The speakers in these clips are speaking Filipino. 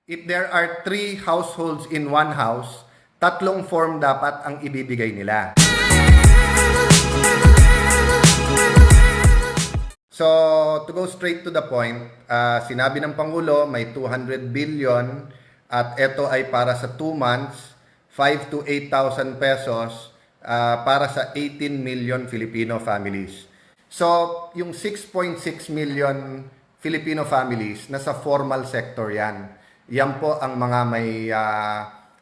If there are 3 households in one house, tatlong form dapat ang ibibigay nila. So, to go straight to the point, sinabi ng Pangulo may 200 billion at ito ay para sa 2 months, 5 to 8,000 pesos para sa 18 million Filipino families. So, yung 6.6 million Filipino families, nasa formal sector yan. Yan po ang mga may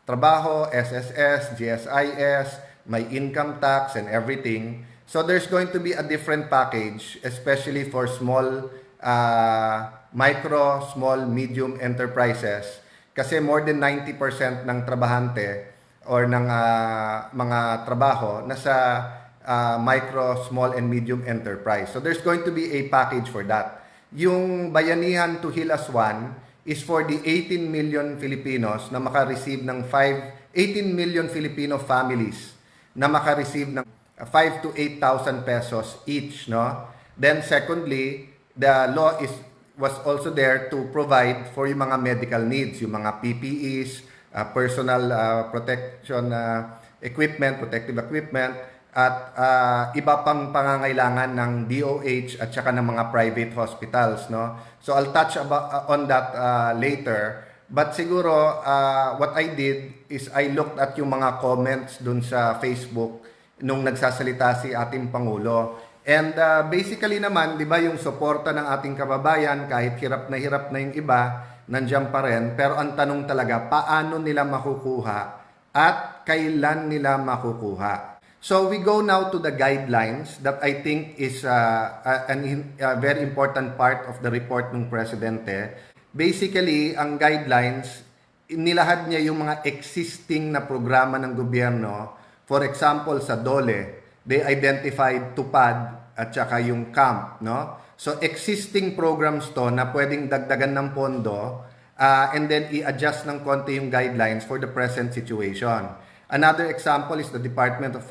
trabaho, SSS, GSIS, may income tax and everything. So there's going to be a different package, especially for small, micro, small, medium enterprises. Kasi more than 90% ng trabahante or ng mga trabaho nasa micro, small, and medium enterprise. So there's going to be a package for that. Yung Bayanihan to Heal As One is for the 18 million Filipinos na maka-receive ng 18 million Filipino families na maka-receive ng 5 to 8,000 pesos each, no? Then secondly, the law was also there to provide for yung mga medical needs, yung mga PPEs, personal protection equipment, protective equipment, at iba pang pangangailangan ng DOH at saka ng mga private hospitals, no? So I'll touch on that later. But siguro what I did is I looked at yung mga comments dun sa Facebook nung nagsasalita si ating Pangulo. And basically naman, 'di ba, yung suporta ng ating kababayan kahit hirap na yung iba, nandiyan pa rin. Pero ang tanong talaga, paano nila makukuha at kailan nila makukuha? So we go now to the guidelines that I think is a very important part of the report ng Presidente. Basically, ang guidelines, nilahad niya yung mga existing na programa ng gobyerno. For example, sa DOLE, they identified TUPAD at saka yung CAMP, no? So existing programs to na pwedeng dagdagan ng pondo and then i-adjust ng konti yung guidelines for the present situation. Another example is the Department of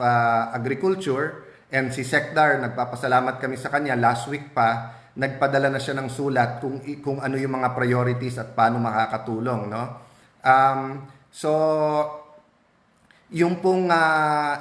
Agriculture, and si Secdar, nagpapasalamat kami sa kanya, last week pa, nagpadala na siya ng sulat kung ano yung mga priorities at paano makakatulong, no? So, yung pong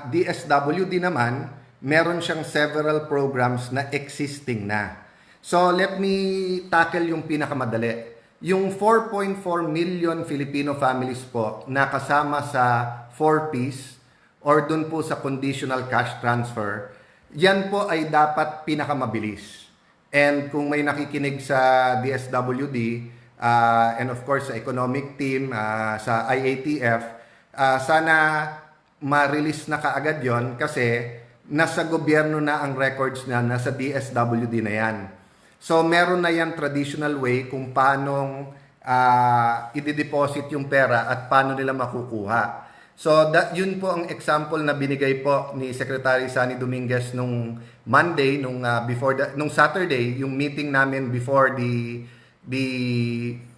DSWD naman, meron siyang several programs na existing na. So, let me tackle yung pinakamadali. Yung 4.4 million Filipino families po na kasama sa 4Ps or dun po sa conditional cash transfer, yan po ay dapat pinakamabilis. And kung may nakikinig sa DSWD and of course sa economic team, sa IATF, sana ma-release na kaagad yon kasi nasa gobyerno na ang records na nasa DSWD na yan. So meron na yan traditional way kung paano i-deposit yung pera at paano nila makukuha. So yun po ang example na binigay po ni Secretary Sani Dominguez nung Monday, nung Saturday, yung meeting namin before the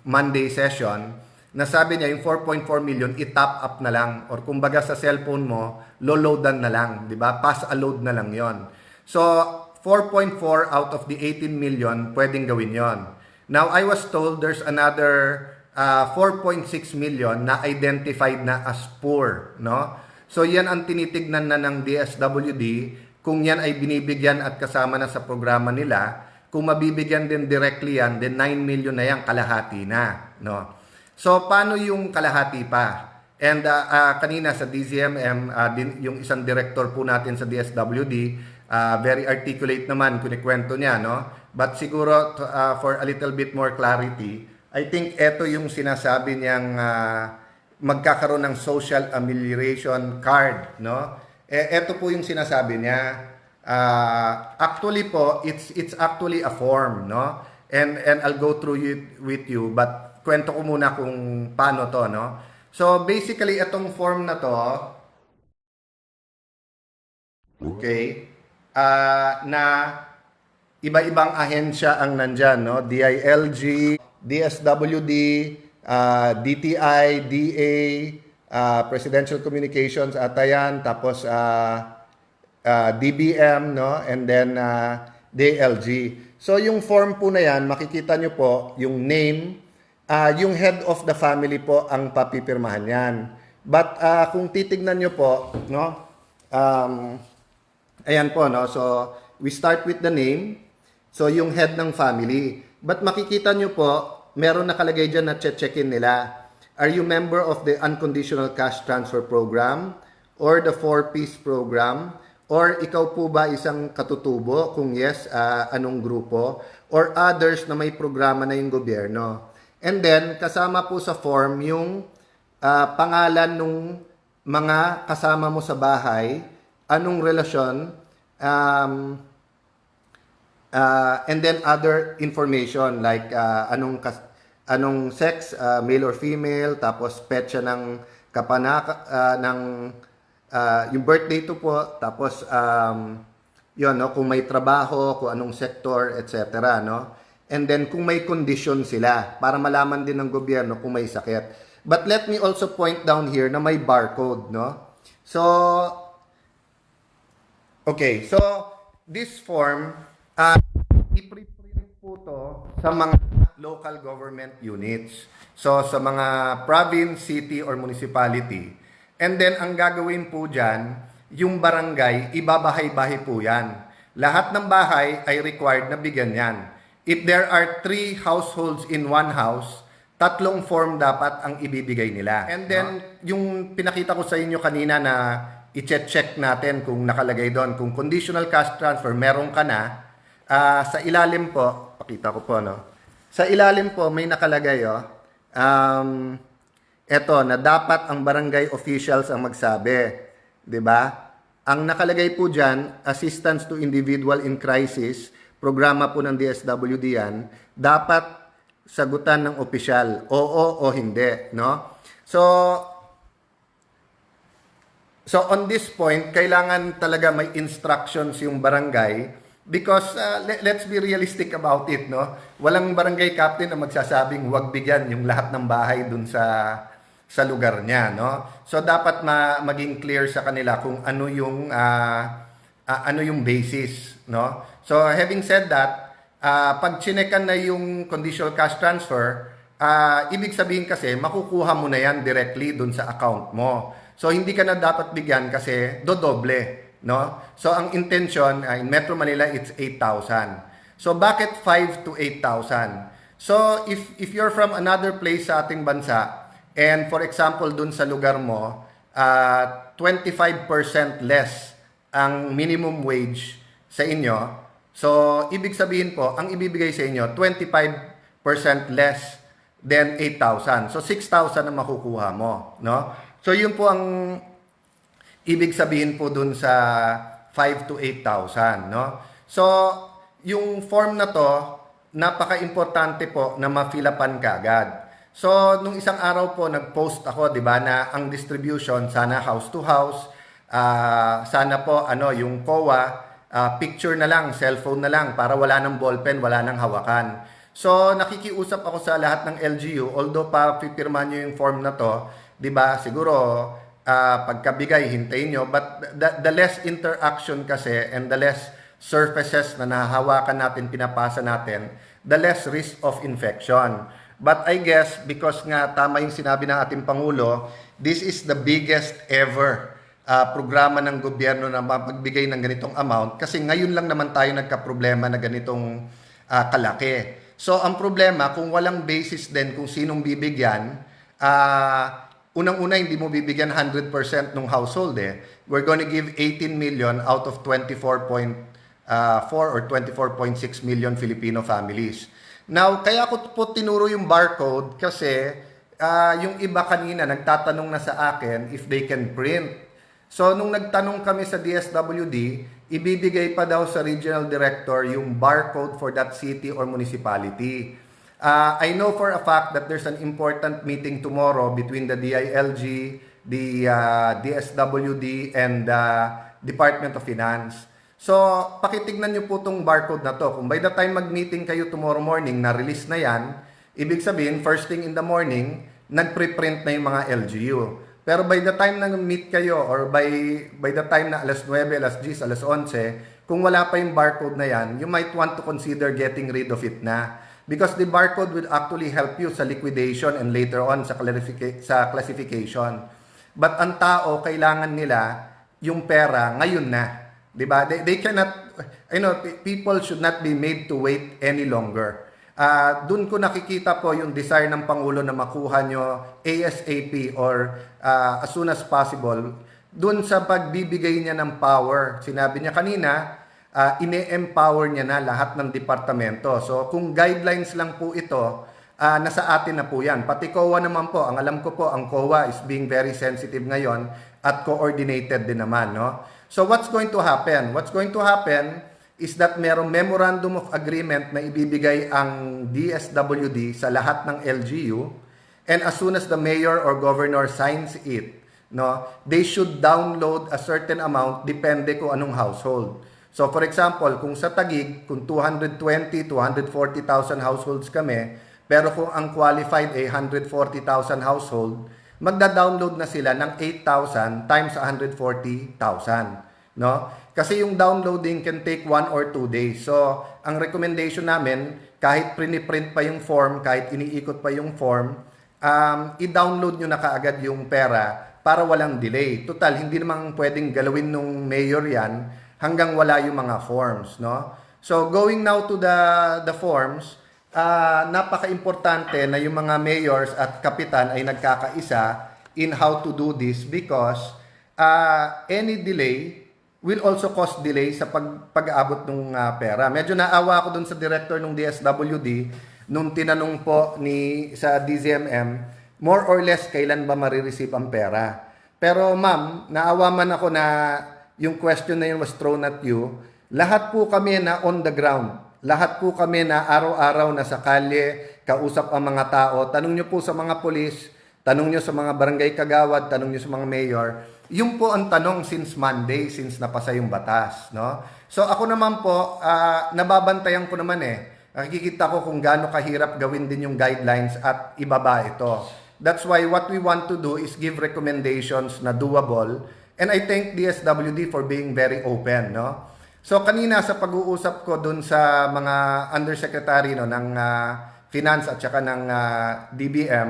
Monday session. Nasabi niya yung 4.4 million i-top up na lang, or kumbaga sa cellphone mo loadan na lang, di ba? Pass a load na lang yon. So 4.4 out of the 18 million pwedeng gawin yon. Now I was told there's another 4.6 million na identified na as poor, no? So yan ang tinitignan na ng DSWD kung yan ay binibigyan at kasama na sa programa nila. Kung mabibigyan din directly yan, then 9 million na yan, kalahati na, no? So, paano yung kalahati pa? And kanina sa DZMM, yung isang director po natin sa DSWD, very articulate naman, kunikwento niya, no? But siguro, for a little bit more clarity, I think ito yung sinasabi niyang magkakaroon ng social amelioration card, no? Ito po yung sinasabi niya. Actually po, it's actually a form, no? And I'll go through it with you, but kwento ko muna kung paano to, no? So, basically, itong form na to, okay, na iba-ibang ahensya ang nandyan, no? DILG, DSWD, DTI, DA, Presidential Communications, atayan, tapos DBM, no? And then DLG. So, yung form po na yan, makikita nyo po yung name, Yung head of the family po ang papipirmahan yan. But kung titignan nyo po, no, um, ayan po, no, so we start with the name, so yung head ng family. But makikita nyo po, meron nakalagay dyan na check-in nila. Are you member of the Unconditional Cash Transfer Program or the 4-piece program? Or ikaw po ba isang katutubo? Kung yes, anong grupo? Or others na may programa na yung gobyerno? And then, kasama po sa form yung pangalan nung mga kasama mo sa bahay, anong relasyon, and then other information like anong sex, male or female, tapos petsa ng yung birthday to po, tapos yun, no, kung may trabaho, kung anong sector, etc., no? And then kung may condition sila para malaman din ng gobyerno kung may sakit. But let me also point down here na may barcode, no? So okay, so this form i-print po to sa mga local government units. So sa mga province, city or municipality. And then ang gagawin po diyan, yung barangay, ibabahay-bahay po 'yan. Lahat ng bahay ay required na bigyan 'yan. If there are 3 households in one house, 3 form dapat ang ibibigay nila. And then, yung pinakita ko sa inyo kanina na i-check natin kung nakalagay doon, kung conditional cash transfer, meron ka na, sa ilalim po, pakita ko po, no? Sa ilalim po, may nakalagay, eto, na dapat ang barangay officials ang magsabi. 'Di ba? Ang nakalagay po dyan, assistance to individual in crisis, programa po ng DSWD yan, dapat sagutan ng opisyal, oo o hindi, no? So on this point, kailangan talaga may instructions yung barangay because let's be realistic about it, no? Walang barangay captain na magsasabing huwag bigyan yung lahat ng bahay dun sa lugar niya, no? So dapat maging clear sa kanila kung ano yung basis, no? So having said that, pag chinekan na yung conditional cash transfer, ibig sabihin kasi makukuha mo na yan directly dun sa account mo. So hindi ka na dapat bigyan kasi dodoble, no? So ang intention in Metro Manila it's 8,000. So bakit 5 to 8,000? So if you're from another place sa ating bansa and for example dun sa lugar mo 25% less ang minimum wage sa inyo, so ibig sabihin po ang ibibigay sa inyo 25% less than 8,000. So 6,000 ang makukuha mo, no? So yun po ang ibig sabihin po dun sa 5 to 8,000, no? So yung form na to napaka-importante po na ma-fill-upan kaagad. So nung isang araw po nag-post ako, 'di ba, na ang distribution sana house to house, sana po yung COA picture na lang, cellphone na lang para wala ng ballpen, wala ng hawakan. So nakikiusap ako sa lahat ng LGU, although pa pipirma nyo yung form na to, 'di ba? Siguro pagkabigay hintayin nyo, but the less interaction kasi and the less surfaces na nahahawakan natin, pinapasa natin, the less risk of infection. But I guess because nga tama yung sinabi ng ating Pangulo, this is the biggest ever programa ng gobyerno na magbigay ng ganitong amount kasi ngayon lang naman tayo nagka-problema na ganitong kalaki. So ang problema kung walang basis din kung sinong bibigyan, unang-una hindi mo bibigyan 100% ng household We're going to give 18 million out of 24.4 or 24.6 million Filipino families. Now, kaya ko po tinuro yung barcode kasi yung iba kanina nagtatanong na sa akin if they can print. So, nung nagtanong kami sa DSWD, ibibigay pa daw sa regional director yung barcode for that city or municipality. I know for a fact that there's an important meeting tomorrow between the DILG, the DSWD, and the Department of Finance. So, pakitignan nyo po itong barcode na to. Kung by the time mag-meeting kayo tomorrow morning, na-release na yan, ibig sabihin, first thing in the morning, nag-preprint na yung mga LGU. Pero by the time na meet kayo or by the time na alas 9, alas 10, alas 11, kung wala pa yung barcode na yan, you might want to consider getting rid of it na. Because the barcode will actually help you sa liquidation and later on sa classification. But ang tao, kailangan nila yung pera ngayon na. 'Di ba? They cannot, people should not be made to wait any longer. Doon ko nakikita po yung desire ng Pangulo na makuha nyo ASAP or as soon as possible. Doon sa pagbibigay niya ng power. Sinabi niya kanina, ine-empower niya na lahat ng departamento. So kung guidelines lang po ito, nasa atin na po yan. Pati COA naman po, ang alam ko po, ang COA is being very sensitive ngayon at coordinated din naman. No? So what's going to happen? What's going to happen is that merong memorandum of agreement na ibibigay ang DSWD sa lahat ng LGU, and as soon as the mayor or governor signs it, no, they should download a certain amount depende kung anong household. So for example, kung sa Taguig, kung 220, 240,000 households kami, pero kung ang qualified ay 140,000 household, magda-download na sila ng 8,000 times 140,000. No? Kasi yung downloading can take 1 or 2 days. So, ang recommendation namin, kahit print pa yung form, kahit iniikot pa yung form, i-download nyo na kaagad yung pera para walang delay. Total, hindi namang pwedeng galawin nung mayor yan hanggang wala yung mga forms, no? So, going now to the forms, napaka-importante na yung mga mayors at kapitan ay nagkakaisa in how to do this because any delay will also cause delay sa pag-aabot ng pera. Medyo naawa ako dun sa director ng DSWD nung tinanong po sa DZMM, more or less, kailan ba marireceive ang pera? Pero ma'am, naawa man ako na yung question na yun was thrown at you. Lahat po kami na on the ground. Lahat po kami na araw-araw na sa kalye, kausap ang mga tao. Tanong nyo po sa mga polis, tanong nyo sa mga barangay kagawad, tanong nyo sa mga mayor. Yung po ang tanong since Monday, since napasa yung batas. No? So ako naman po, nababantayan ko naman Nakikita ko kung gaano kahirap gawin din yung guidelines at ibaba ito. That's why what we want to do is give recommendations na doable. And I thank DSWD for being very open. No? So kanina sa pag-uusap ko dun sa mga undersecretary ng finance at saka ng DBM,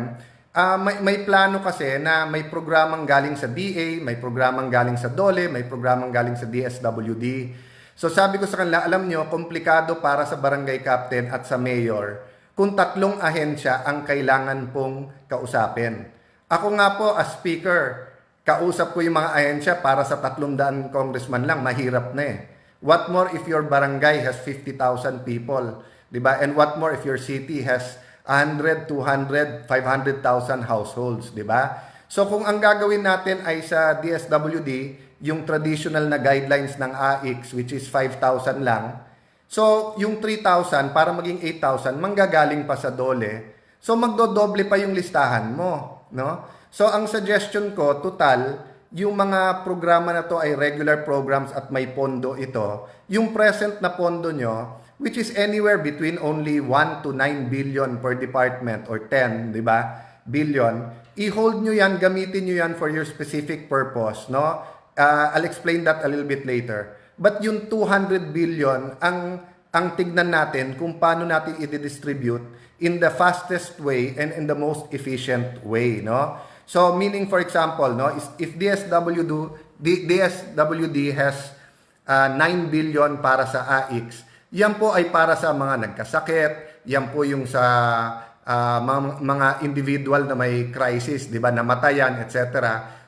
may plano kasi na may programang galing sa DA, may programang galing sa DOLE, may programang galing sa DSWD. So sabi ko sa kanila, alam nyo, komplikado para sa barangay captain at sa mayor kung tatlong ahensya ang kailangan pong kausapin. Ako nga po as speaker, kausap ko yung mga ahensya para sa 300 congressman lang, mahirap na What more if your barangay has 50,000 people, 'di ba? And what more if your city has 100, 200, 500,000 households, 'di ba? So kung ang gagawin natin ay sa DSWD, yung traditional na guidelines ng AIX which is 5,000 lang. So yung 3,000 para maging 8,000 manggagaling pa sa DOLE. So magdodoble pa yung listahan mo, no? So ang suggestion ko, total, yung mga programa na to ay regular programs at may pondo ito. Yung present na pondo nyo, which is anywhere between only 1 to 9 billion per department or 10, di ba? Billion. I-hold nyo yan, gamitin nyo yan for your specific purpose, no? I'll explain that a little bit later. But yung 200 billion, ang tignan natin kung paano natin i-distribute in the fastest way and in the most efficient way, no? So, meaning, for example, no, if DSWD has 9 billion para sa AIX, yan po ay para sa mga nagkasakit, yan po yung sa mga individual na may crisis, di ba, namatayan, etc.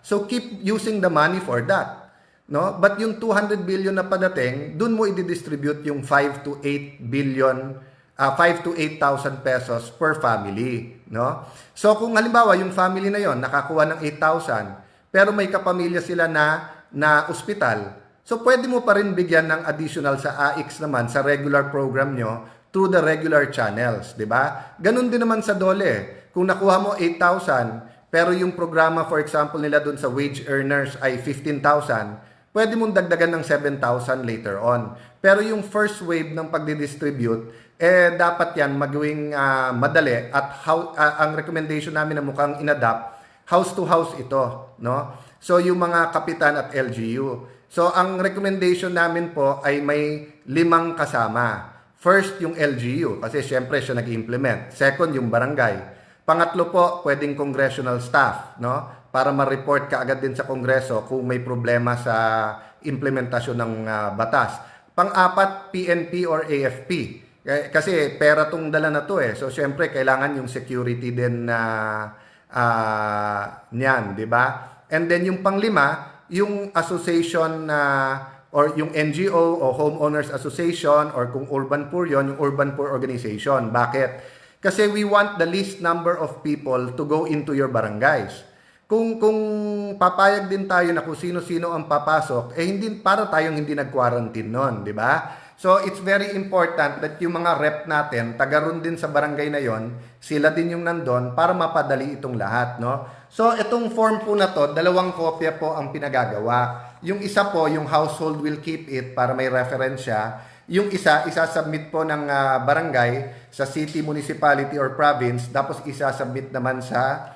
So, keep using the money for that. No? But yung 200 billion na padating, dun mo i-distribute yung 5 to 8 billion 5 to 8,000 pesos per family, no? So kung halimbawa yung family na yon nakakuha ng 8,000, pero may kapamilya sila na ospital, so pwede mo pa rin bigyan ng additional sa AIX naman sa regular program nyo through the regular channels, di ba? Ganun din naman sa DOLE. Kung nakuha mo 8,000, pero yung programa for example nila dun sa wage earners ay 15,000, pwede mong dagdagan ng 7,000 later on. Pero yung first wave ng pagdidistribute, dapat yan magawing madali at ang recommendation namin na mukhang inadapt, house to house ito, no? So yung mga kapitan at LGU. So ang recommendation namin po ay may 5 kasama. First, yung LGU, kasi syempre siya nag-implement. Second, yung barangay. Pangatlo po, pwedeng congressional staff, no? Para ma-report ka agad din sa Kongreso kung may problema sa implementasyon ng batas. Pang-apat, PNP or AFP. Kasi pera tong dala na to eh. So, syempre, kailangan yung security din na niyan, di ba? And then, yung panglima, yung association na or yung NGO o Homeowners Association or kung urban poor yon, yung urban poor organization. Bakit? Kasi we want the least number of people to go into your barangays. Kung papayag din tayo na kung sino-sino ang papasok, eh hindi para tayong hindi nag-quarantine noon, di ba? So it's very important that yung mga rep natin, taga ron din sa barangay na yon, sila din yung nandun para mapadali itong lahat, no? So itong form po na to, 2 kopya po ang pinagagawa. Yung isa po, yung household will keep it para may reference siya. Yung isa, isasubmit po ng barangay sa city, municipality, or province. Tapos isasubmit naman sa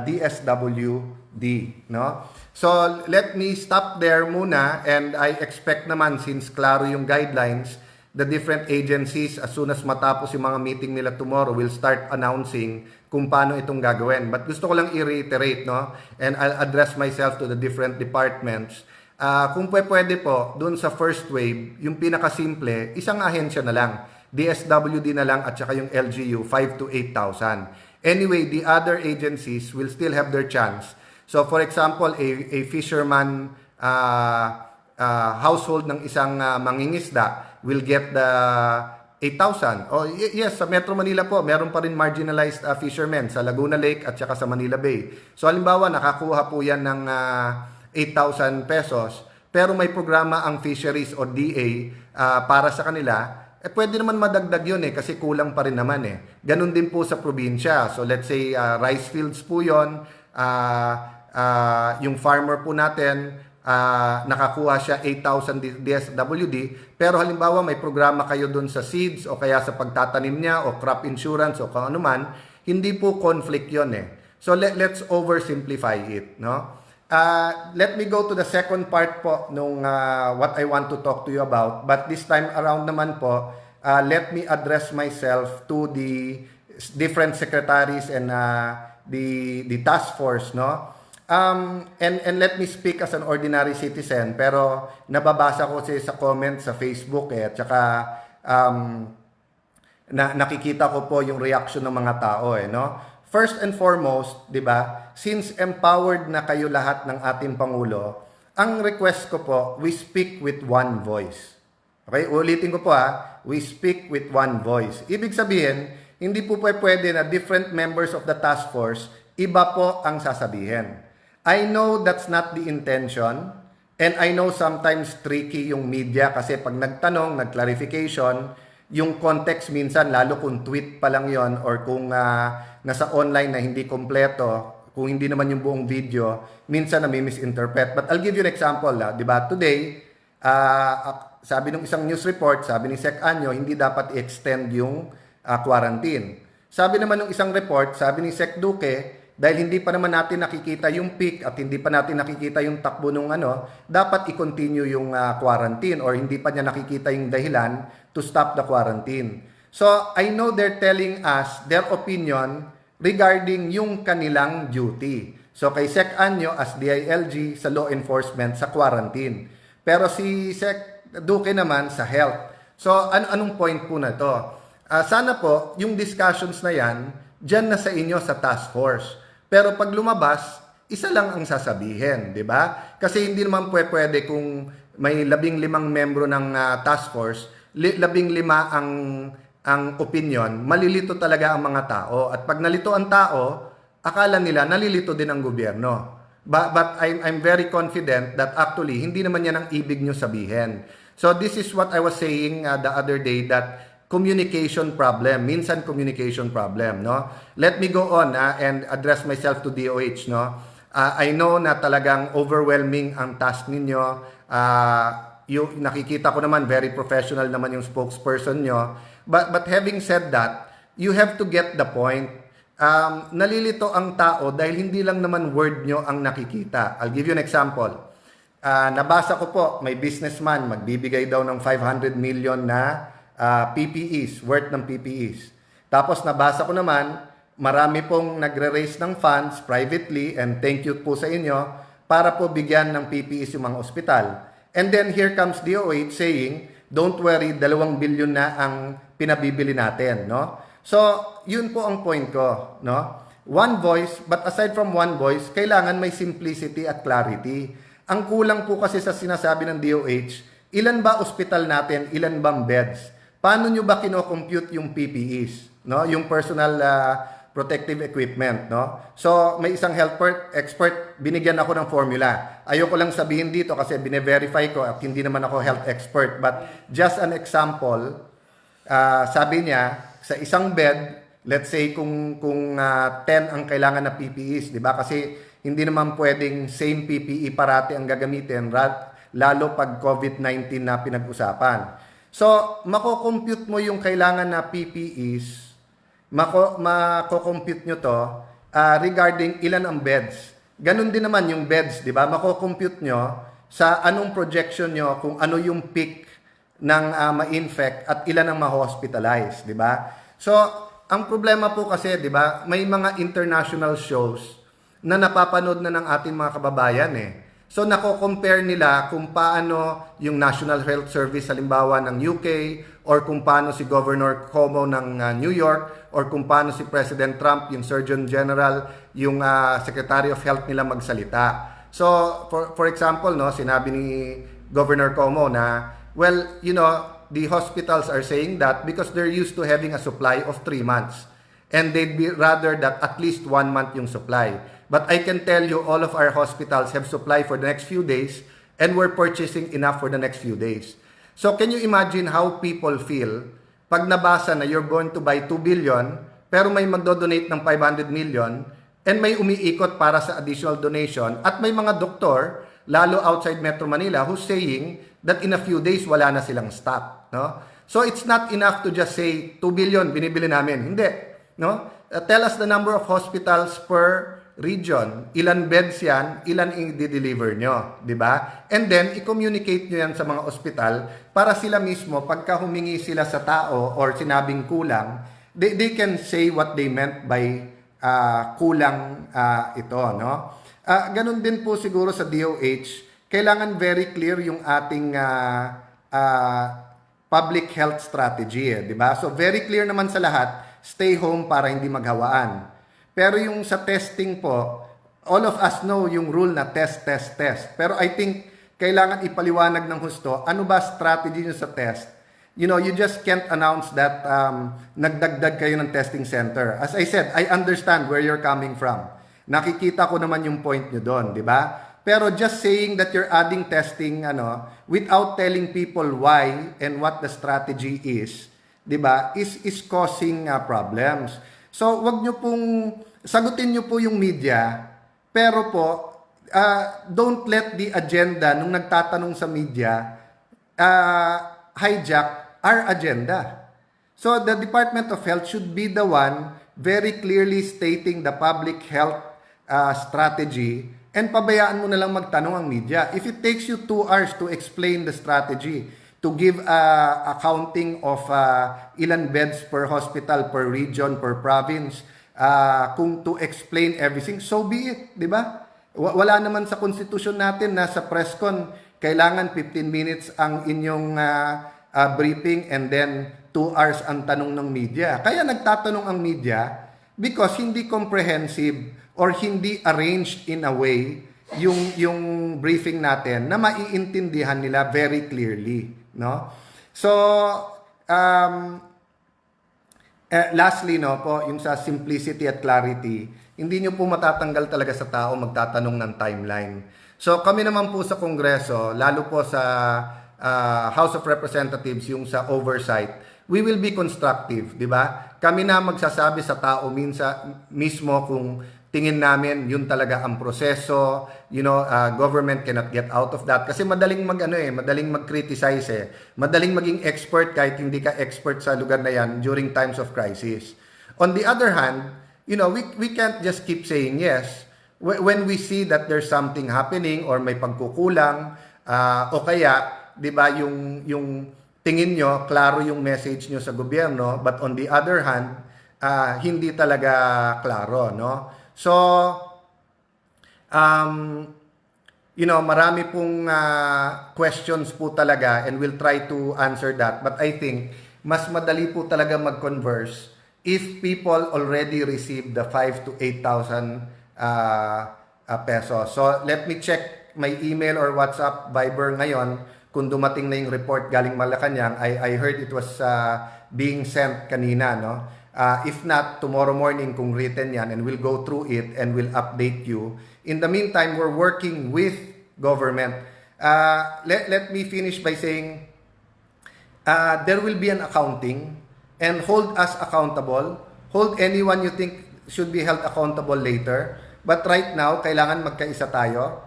DSWD. No? So, let me stop there muna. And I expect naman, since klaro yung guidelines, the different agencies, as soon as matapos yung mga meeting nila tomorrow, will start announcing kung paano itong gagawin. But gusto ko lang i-reiterate, no? And I'll address myself to the different departments. Kung pwede po, dun sa first wave, yung pinakasimple, isang ahensya na lang. DSWD na lang at saka yung LGU, 5 to 8,000. Anyway, the other agencies will still have their chance. So for example, a fisherman household ng isang mangingisda will get the 8,000. Oh, yes, sa Metro Manila po, meron pa rin marginalized fishermen sa Laguna Lake at saka sa Manila Bay. So halimbawa, nakakuha po yan ng 8,000 pesos, pero may programa ang fisheries o DA para sa kanila, pwede naman madagdag yun kasi kulang pa rin naman Ganun din po sa probinsya. So let's say rice fields po yun, yung farmer po natin, nakakuha siya 8,000 DSWD, pero halimbawa may programa kayo dun sa seeds o kaya sa pagtatanim niya o crop insurance o kung ano man, hindi po conflict yun So let's oversimplify it, no? Let me go to the second part po nung what I want to talk to you about, but this time around naman po, let me address myself to the different secretaries and the task force, no? And let me speak as an ordinary citizen, pero nababasa ko sa comment sa Facebook at saka nakikita ko po yung reaction ng mga tao no? First and foremost, 'di ba? Since empowered na kayo lahat ng ating pangulo, ang request ko po, we speak with one voice. Okay, ulitin ko po we speak with one voice. Ibig sabihin, hindi po pwede na different members of the task force iba po ang sasabihin. I know that's not the intention, and I know sometimes tricky yung media kasi pag nagtanong, nag-clarification, yung context minsan, lalo kung tweet pa lang yon or kung nasa online na hindi kompleto, kung hindi naman yung buong video, minsan nami-misinterpret. But I'll give you an example. Di ba? Today, sabi ng isang news report, sabi ni Sec Anyo, hindi dapat i-extend yung quarantine. Sabi naman ng isang report, sabi ni Sec Duque, dahil hindi pa naman natin nakikita yung peak at hindi pa natin nakikita yung takbo nung dapat i-continue yung quarantine or hindi pa niya nakikita yung dahilan to stop the quarantine. So, I know they're telling us their opinion regarding yung kanilang duty. So, kay Sec Anyo as DILG sa law enforcement sa quarantine. Pero si Sec Duque naman sa health. So, anong point po na to? Sana po, yung discussions na yan, dyan na sa inyo sa task force. Pero pag lumabas, isa lang ang sasabihin, di ba? Kasi hindi naman pwede kung may 15 membro ng task force, 15 ang opinion, malilito talaga ang mga tao. At pag nalito ang tao, akala nila nalilito din ang gobyerno. But I'm very confident that actually, hindi naman yan ang ibig nyo sabihin. So this is what I was saying the other day, that communication problem, minsan communication problem, no? Let me go on and address myself to DOH, no? I know na talagang overwhelming ang task ninyo. Nakikita ko naman, very professional naman yung spokesperson nyo. But having said that, you have to get the point. Nalilito ang tao dahil hindi lang naman word nyo ang nakikita. I'll give you an example. Nabasa ko po, may businessman, magbibigay daw ng 500 million na PPEs, worth ng PPEs. Tapos nabasa ko naman, marami pong nagre-raise ng funds privately, and thank you po sa inyo, para po bigyan ng PPEs yung mga ospital. And then here comes DOH saying, don't worry, 2 billion na ang pinabibili natin, no? So, yun po ang point ko, no? One voice, but aside from one voice, kailangan may simplicity at clarity. Ang kulang po kasi sa sinasabi ng DOH, ilan ba ospital natin, ilan bang beds? Paano nyo ba kino-compute yung PPEs, no? Yung personal protective equipment, no? So, may isang health expert, binigyan ako ng formula. Ayoko lang sabihin dito kasi bine-verify ko at hindi naman ako health expert, but just an example, sabi niya, sa isang bed, let's say kung 10 ang kailangan na PPEs, 'di ba? Kasi hindi naman pwedeng same PPE parati ang gagamitin, lalo pag COVID-19 na pinag-usapan. So, mako-compute mo yung kailangan na PPEs, mako-compute nyo to regarding ilan ang beds. Ganun din naman yung beds, 'di ba? Mako-compute nyo sa anong projection nyo kung ano yung peak ng ma-infect at ilan ang ma-hospitalize, 'di ba? So, ang problema po kasi, 'di ba, may mga international shows na napapanood na ng ating mga kababayan eh. So, nako-compare nila kung paano yung National Health Service halimbawa ng UK, or kung paano si Governor Cuomo ng New York, or kung paano si President Trump, yung Surgeon General, yung Secretary of Health nila magsalita. So, for example, no, sinabi ni Governor Cuomo na, well, you know, the hospitals are saying that because they're used to having a supply of 3 months. And they'd be rather that at least 1 month yung supply. But I can tell you, all of our hospitals have supply for the next few days, and we're purchasing enough for the next few days. So can you imagine how people feel pag nabasa na you're going to buy 2 billion, pero may magdo-donate ng 500 million, and may umiikot para sa additional donation, at may mga doktor, lalo outside Metro Manila, who's saying that in a few days, wala na silang stock, no? So, it's not enough to just say, 2 billion, binibili namin. Hindi, no? Tell us the number of hospitals per region. Ilan beds yan, ilan i-deliver nyo, di ba? And then, i-communicate nyo yan sa mga ospital para sila mismo, pagka humingi sila sa tao or sinabing kulang, they can say what they meant by kulang ito, no? Ganun din po siguro sa DOH, kailangan very clear yung ating public health strategy, di ba? So very clear naman sa lahat, stay home para hindi maghawaan. Pero yung sa testing po, all of us know yung rule na test, test, test. Pero I think kailangan ipaliwanag ng husto, ano ba strategy nyo sa test? You know, you just can't announce that nagdagdag kayo ng testing center. As I said, I understand where you're coming from. Nakikita ko naman yung point nyo doon, di ba? Pero just saying that you're adding testing without telling people why and what the strategy is, 'di ba? Is causing problems. So, wag niyo pong sagutin niyo po yung media, pero po don't let the agenda nung nagtatanong sa media hijack our agenda. So, the Department of Health should be the one very clearly stating the public health strategy, and pabayaan mo na lang magtanong ang media. If it takes you 2 hours to explain the strategy, to give accounting of ilan beds per hospital, per region, per province, kung to explain everything, so be it, di ba? Wala naman sa konstitusyon natin na sa press con, kailangan 15 minutes ang inyong briefing and then 2 hours ang tanong ng media. Kaya nagtatanong ang media because hindi comprehensive or hindi arranged in a way yung briefing natin na maiintindihan nila very clearly, no? So lastly, no po, yung sa simplicity at clarity, hindi nyo po matatanggal talaga sa tao magtatanong ng timeline. So kami naman po sa Kongreso, lalo po sa House of Representatives, yung sa oversight, we will be constructive, di ba? Kami na magsasabi sa tao mismo kung tingin namin yun talaga ang proseso, government cannot get out of that kasi madaling madaling mag-criticize madaling maging expert kahit hindi ka expert sa lugar na yan during times of crisis. On the other hand, we can't just keep saying yes when we see that there's something happening or may pagkukulang o kaya, 'di ba, yung tingin nyo, klaro yung message nyo sa gobyerno, but on the other hand, hindi talaga klaro, no? So, marami pong questions po talaga and we'll try to answer that. But I think, mas madali po talaga mag-converse if people already received the 5 to 8,000 pesos. So, let me check my email or WhatsApp, Viber ngayon kung dumating na yung report galing Malacanang. I heard it was being sent kanina, no? If not, tomorrow morning kung written yan, and we'll go through it and we'll update you. In the meantime, we're working with government. Let me finish by saying, there will be an accounting, and hold us accountable. Hold anyone you think should be held accountable later. But right now, kailangan magkaisa tayo.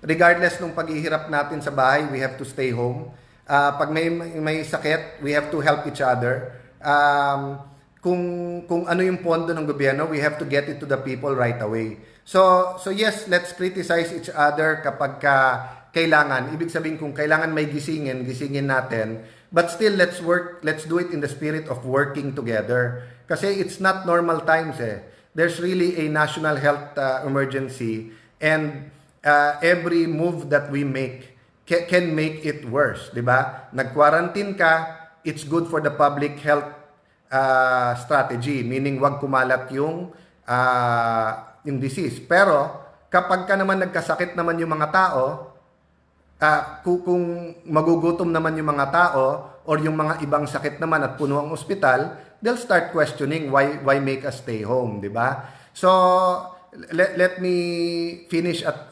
Regardless nung paghihirap natin sa bahay, we have to stay home. Pag may sakit, we have to help each other. Kung ano yung pondo ng gobyerno, we have to get it to the people right away. So yes, let's criticize each other kapag kailangan. Ibig sabihin kung kailangan may gisingin natin. But still, let's do it in the spirit of working together. Kasi it's not normal times eh. There's really a national health emergency, and every move that we make can make it worse, di ba? Nag-quarantine ka, it's good for the public health strategy, meaning wag kumalat yung disease. Pero kapag ka naman nagkasakit naman yung mga tao, kung magugutom naman yung mga tao or yung mga ibang sakit naman at puno ang ospital, they'll start questioning why make us stay home, di ba? So let me finish at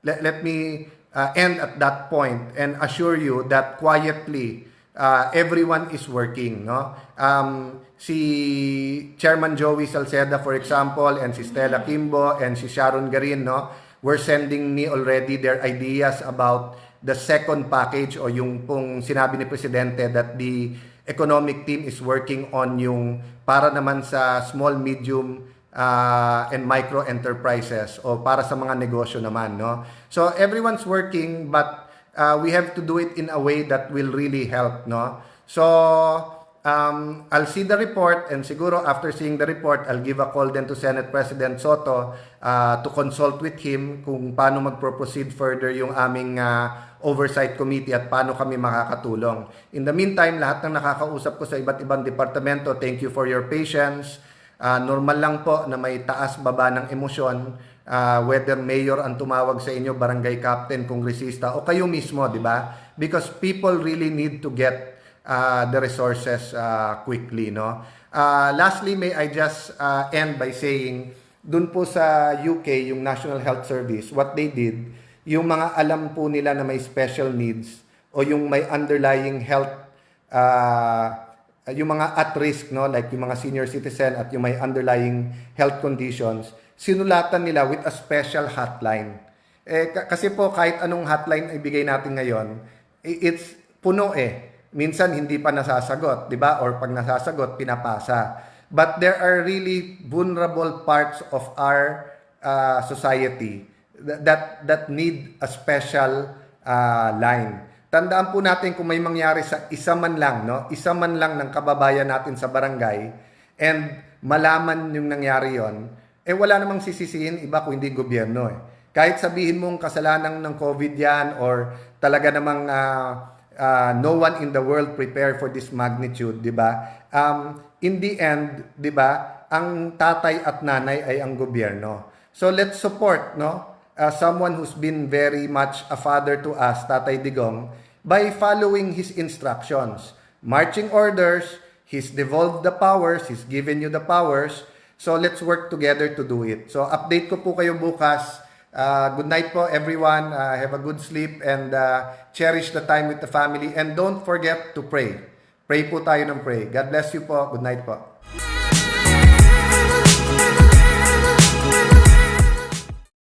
let me end at that point and assure you that quietly everyone is working, no? Si Chairman Joey Salceda, for example, and si Stella Kimbo and si Sharon Garin, no, were sending me already their ideas about the second package, o yung pong sinabi ni Presidente that the economic team is working on yung para naman sa small, medium and micro enterprises, o para sa mga negosyo naman, no? So everyone's working, but we have to do it in a way that will really help, no? So I'll see the report, and siguro after seeing the report, I'll give a call then to Senate President Soto to consult with him kung paano magpro-proceed further yung aming oversight committee at paano kami makakatulong. In the meantime, lahat ng nakakausap ko sa iba't ibang departamento, thank you for your patience. Normal lang po na may taas-baba ng emosyon, whether mayor ang tumawag sa inyo, barangay captain, kongresista, o kayo mismo, di ba? Because people really need to get the resources quickly, no? Lastly, may I just end by saying, dun po sa UK, yung National Health Service, what they did, yung mga alam po nila na may special needs o yung may underlying health yung mga at risk, no, like yung mga senior citizen at yung may underlying health conditions, sinulatan nila with a special hotline. Kasi po kahit anong hotline ibigay natin ngayon, it's puno eh. Minsan hindi pa nasasagot, di ba? Or pag nasasagot, pinapasa. But there are really vulnerable parts of our society that need a special line. Tandaan po natin kung may mangyari sa isa man lang, no? Isa man lang ng kababayan natin sa barangay and malaman yung nangyari yon, wala namang sisisihin iba kung hindi gobyerno eh. Kahit sabihin mong kasalanan ng COVID yan or talaga namang no one in the world prepared for this magnitude, di ba? In the end, di ba, ang tatay at nanay ay ang gobyerno. So let's support, no? Someone who's been very much a father to us, Tatay Digong, by following his instructions. Marching orders, he's devolved the powers, he's given you the powers, so let's work together to do it. So update ko po kayo bukas. Good night po everyone, have a good sleep, and cherish the time with the family, and don't forget to pray. Pray po tayo ng pray. God bless you po, good night po.